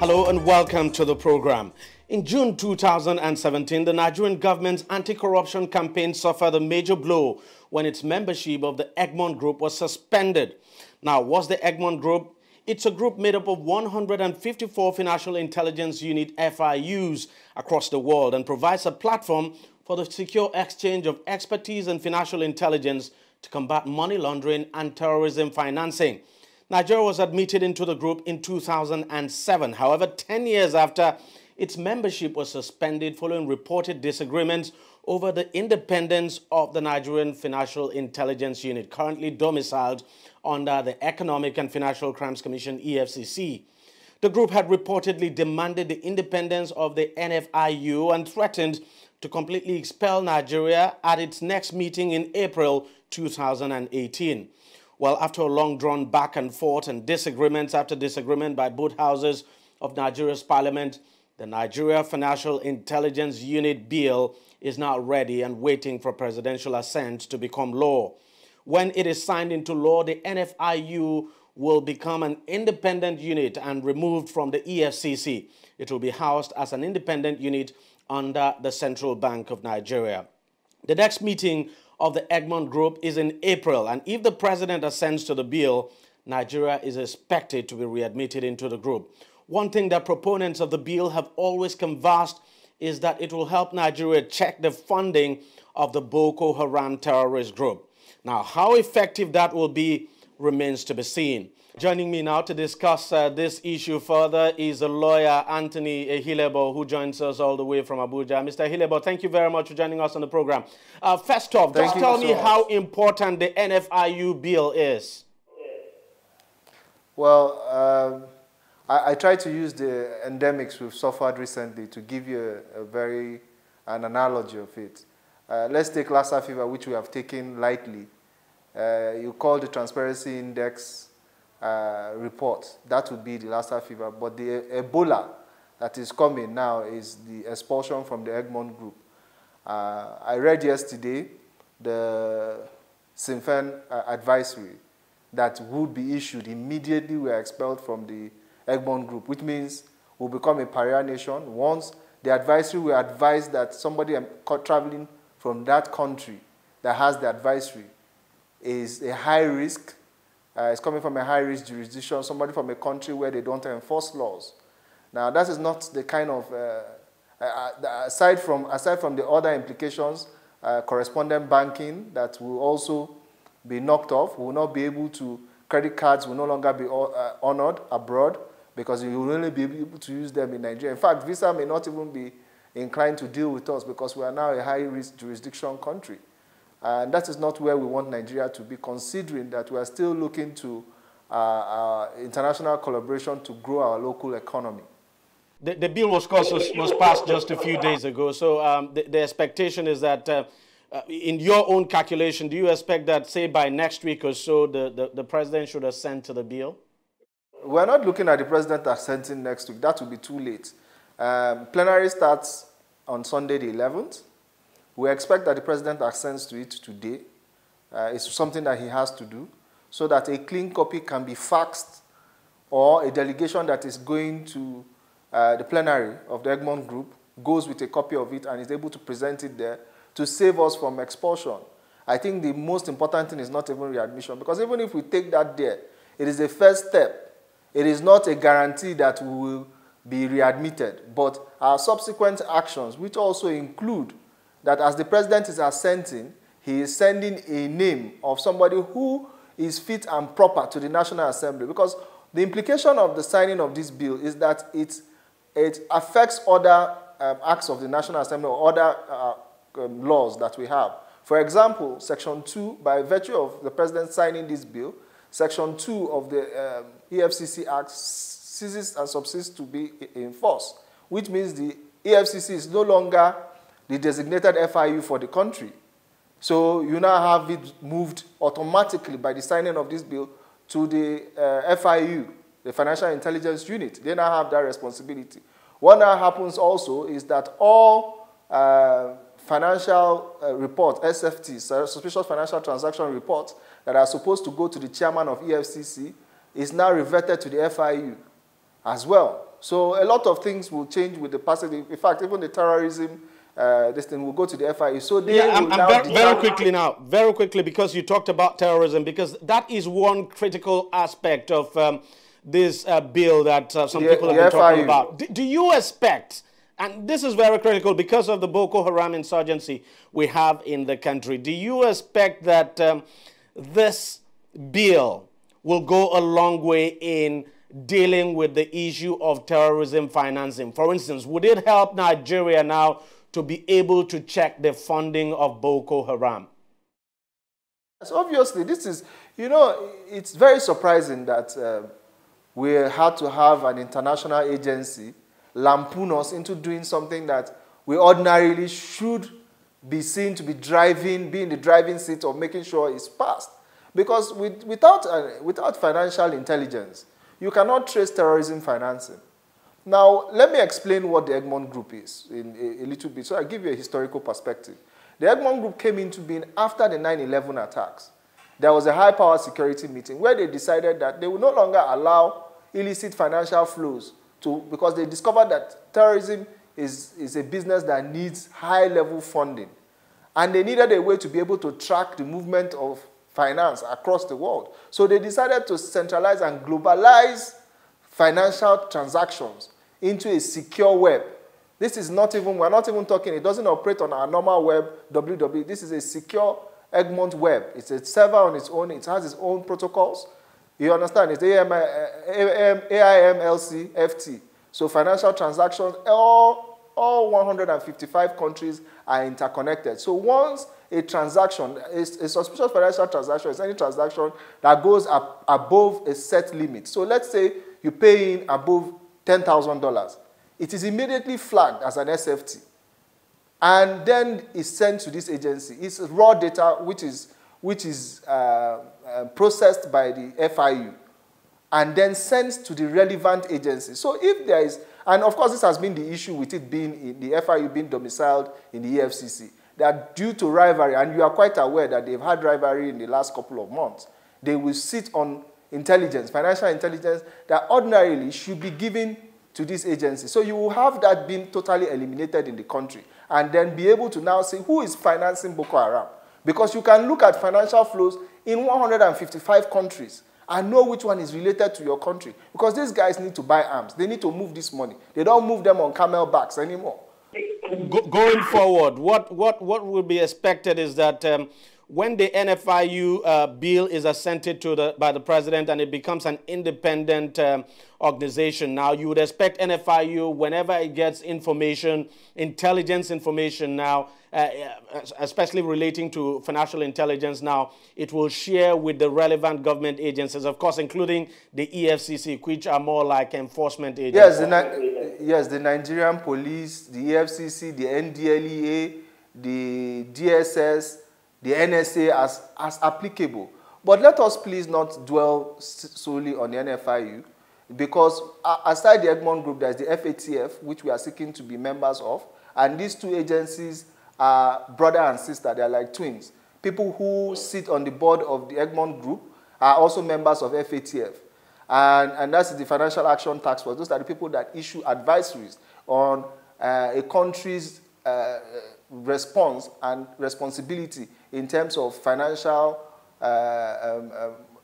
Hello and welcome to the program. In June 2017, the Nigerian government's anti-corruption campaign suffered a major blow when its membership of the Egmont Group was suspended. Now, what's the Egmont Group? It's a group made up of 154 financial intelligence unit FIUs across the world and provides a platform for the secure exchange of expertise and financial intelligence to combat money laundering and terrorism financing. Nigeria was admitted into the group in 2007. However, 10 years after, its membership was suspended following reported disagreements over the independence of the Nigerian Financial Intelligence Unit, currently domiciled under the Economic and Financial Crimes Commission, EFCC. The group had reportedly demanded the independence of the NFIU and threatened to completely expel Nigeria at its next meeting in April 2018. Well, after a long drawn back and forth and disagreements after disagreement by both houses of Nigeria's parliament, the Nigeria Financial Intelligence Unit bill is now ready and waiting for presidential assent to become law. When it is signed into law, the NFIU will become an independent unit and removed from the EFCC. It will be housed as an independent unit under the Central Bank of Nigeria. The next meeting of the Egmont Group is in April, and if the president assents to the bill, Nigeria is expected to be readmitted into the group. One thing that proponents of the bill have always canvassed is that it will help Nigeria check the funding of the Boko Haram terrorist group. Now, how effective that will be remains to be seen. Joining me now to discuss this issue further is a lawyer, Anthony Ehilebo, who joins us all the way from Abuja. Mr. Ehilebo, thank you very much for joining us on the program. First off, just tell me how important the NFIU bill is. Well, I try to use the endemics we've suffered recently to give you an analogy of it. Let's take Lassa fever, which we have taken lightly. You call the Transparency Index report. That would be the Lassa fever. But the Ebola that is coming now is the expulsion from the Egmont Group. I read yesterday the Sinfen advisory that would be issued immediately we are expelled from the Egmont Group, which means we'll become a pariah nation. Once the advisory will advise that somebody traveling from that country that has the advisory is a high risk, is coming from a high-risk jurisdiction, somebody from a country where they don't enforce laws. Now, that is not the kind of, aside from the other implications, correspondent banking that will also be knocked off. We will not be able to, credit cards will no longer be honored abroad because you will only be able to use them in Nigeria. In fact, Visa may not even be inclined to deal with us because we are now a high-risk jurisdiction country. And that is not where we want Nigeria to be, considering that we are still looking to international collaboration to grow our local economy. The bill, of course, was passed just a few days ago. So the expectation is that, in your own calculation, do you expect that, say, by next week or so, the president should assent to the bill? We're not looking at the president assenting next week. That will be too late. Plenary starts on Sunday the 11th. We expect that the president assents to it today. It's something that he has to do so that a clean copy can be faxed or a delegation that is going to the plenary of the Egmont Group goes with a copy of it and is able to present it there to save us from expulsion. I think the most important thing is not even readmission, because even if we take that there, it is a first step. It is not a guarantee that we will be readmitted, but our subsequent actions, which also include that as the president is assenting, he is sending a name of somebody who is fit and proper to the National Assembly. Because the implication of the signing of this bill is that it affects other acts of the National Assembly or other laws that we have. For example, Section 2, by virtue of the president signing this bill, Section 2 of the EFCC Act ceases and subsists to be in force, which means the EFCC is no longer the designated FIU for the country. So you now have it moved automatically by the signing of this bill to the FIU, the Financial Intelligence Unit. They now have that responsibility. What now happens also is that all financial reports, SFTs, suspicious financial transaction reports that are supposed to go to the chairman of EFCC is now reverted to the FIU as well. So a lot of things will change with the passage. In fact, even the terrorism, this thing will go to the FIU. So they will now very quickly, because you talked about terrorism, because that is one critical aspect of this bill that some people have been talking about. Do you expect, and this is very critical because of the Boko Haram insurgency we have in the country, do you expect that this bill will go a long way in dealing with the issue of terrorism financing? For instance, would it help Nigeria now to be able to check the funding of Boko Haram? So obviously, this is, you know, it's very surprising that we had to have an international agency lampoon us into doing something that we ordinarily should be seen to be be in the driving seat of making sure it's passed. Because without financial intelligence, you cannot trace terrorism financing. Now, let me explain what the Egmont Group is in a little bit, so I'll give you a historical perspective. The Egmont Group came into being after the 9/11 attacks. There was a high-power security meeting where they decided that they would no longer allow illicit financial flows because they discovered that terrorism is a business that needs high-level funding. And they needed a way to be able to track the movement of finance across the world. So they decided to centralize and globalize financial transactions into a secure web. This is not even, we're not even talking, it doesn't operate on our normal web, www. This is a secure Egmont web. It's a server on its own. It has its own protocols. You understand? It's AIMLC FT. So financial transactions, all 155 countries are interconnected. So once a transaction, a suspicious financial transaction is any transaction that goes above a set limit. So let's say you pay in above $10,000. It is immediately flagged as an SFT. And then it's sent to this agency. It's raw data which is processed by the FIU and then sent to the relevant agency. So if there is, and of course this has been the issue with it being in the FIU being domiciled in the EFCC, that due to rivalry, and you are quite aware that they've had rivalry in the last couple of months, they will sit on intelligence, financial intelligence, that ordinarily should be given to this agency. So you will have that being totally eliminated in the country and then be able to now say who is financing Boko Haram. Because you can look at financial flows in 155 countries and know which one is related to your country. Because these guys need to buy arms. They need to move this money. They don't move them on camel backs anymore. Going forward, what will be expected is that when the NFIU bill is assented to by the president and it becomes an independent organization, now you would expect NFIU, whenever it gets information, intelligence information now, especially relating to financial intelligence now, it will share with the relevant government agencies, of course, including the EFCC, which are more like enforcement agencies. Yes, the Nigerian police, the EFCC, the NDLEA, the DSS, the NSA as applicable. But let us please not dwell solely on the NFIU, because aside the Egmont Group, there's the FATF, which we are seeking to be members of, and these two agencies are brother and sister. They're like twins. People who sit on the board of the Egmont Group are also members of FATF. And that's the Financial Action Task Force. Those are the people that issue advisories on a country's response and responsibility in terms of financial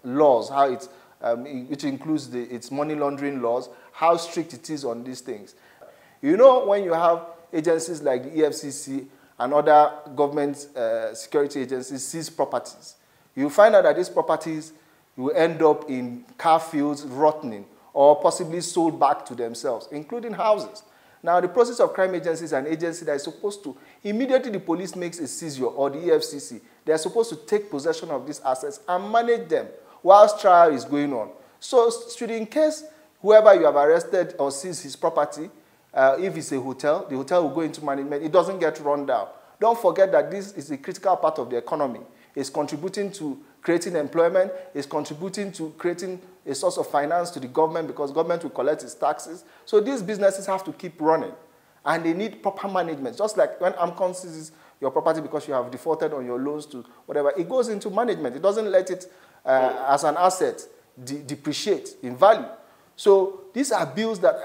laws, how it's, which includes its money laundering laws, how strict it is on these things. You know, when you have agencies like the EFCC and other government security agencies seize properties, you find out that these properties will end up in car fields rotting or possibly sold back to themselves, including houses. Now, the process of crime agency is an agency that is supposed to, immediately the police makes a seizure, or the EFCC, they are supposed to take possession of these assets and manage them whilst trial is going on. So, should in case whoever you have arrested or seized his property, if it's a hotel, the hotel will go into management, it doesn't get run down. Don't forget that this is a critical part of the economy. It's contributing to creating employment, it's contributing to creating a source of finance to the government because government will collect its taxes. So these businesses have to keep running and they need proper management. Just like when AMCON seizes your property because you have defaulted on your loans to whatever, it goes into management. It doesn't let it, as an asset, depreciate in value. So these are bills that,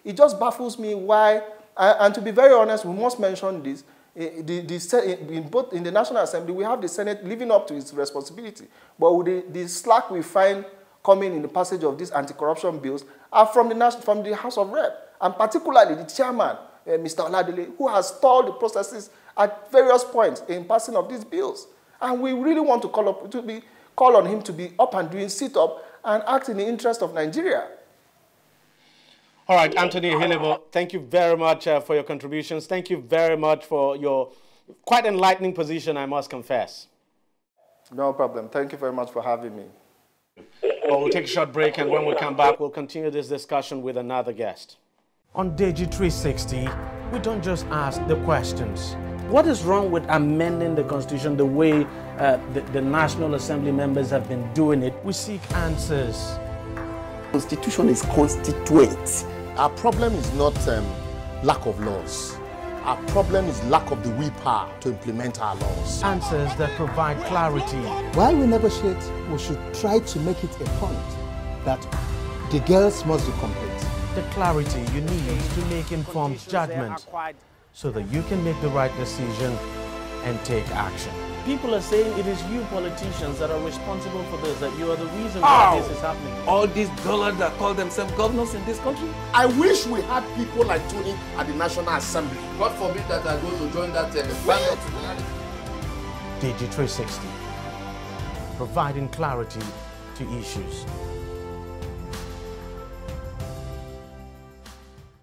it just baffles me why, and to be very honest, we must mention this, both in the National Assembly, we have the Senate living up to its responsibility, but with the slack we find coming in the passage of these anti-corruption bills are from the House of Rep, and particularly the chairman, Mr. Oladele, who has stalled the processes at various points in passing of these bills. And we really want to call on him to be up and doing sit-up and act in the interest of Nigeria. All right, Anthony Ehilebo, thank you very much for your contributions. Thank you very much for your quite enlightening position, I must confess. No problem. Thank you very much for having me. Well, we'll take a short break, and when we come back, we'll continue this discussion with another guest. On DEJI360, we don't just ask the questions. What is wrong with amending the Constitution the way the National Assembly members have been doing it? We seek answers. Constitution is constituent. Our problem is not lack of laws. Our problem is lack of the willpower to implement our laws. Answers that provide clarity. While we negotiate, we should try to make it a point that the girls must be complete. The clarity you need to make informed judgment so that you can make the right decision and take action. People are saying it is you politicians that are responsible for this, that you are the reason why this is happening. All these dollars that call themselves governors in this country? I wish we had people like Tony at the National Assembly. God forbid that I go to join that band. DEJI360, providing clarity to issues.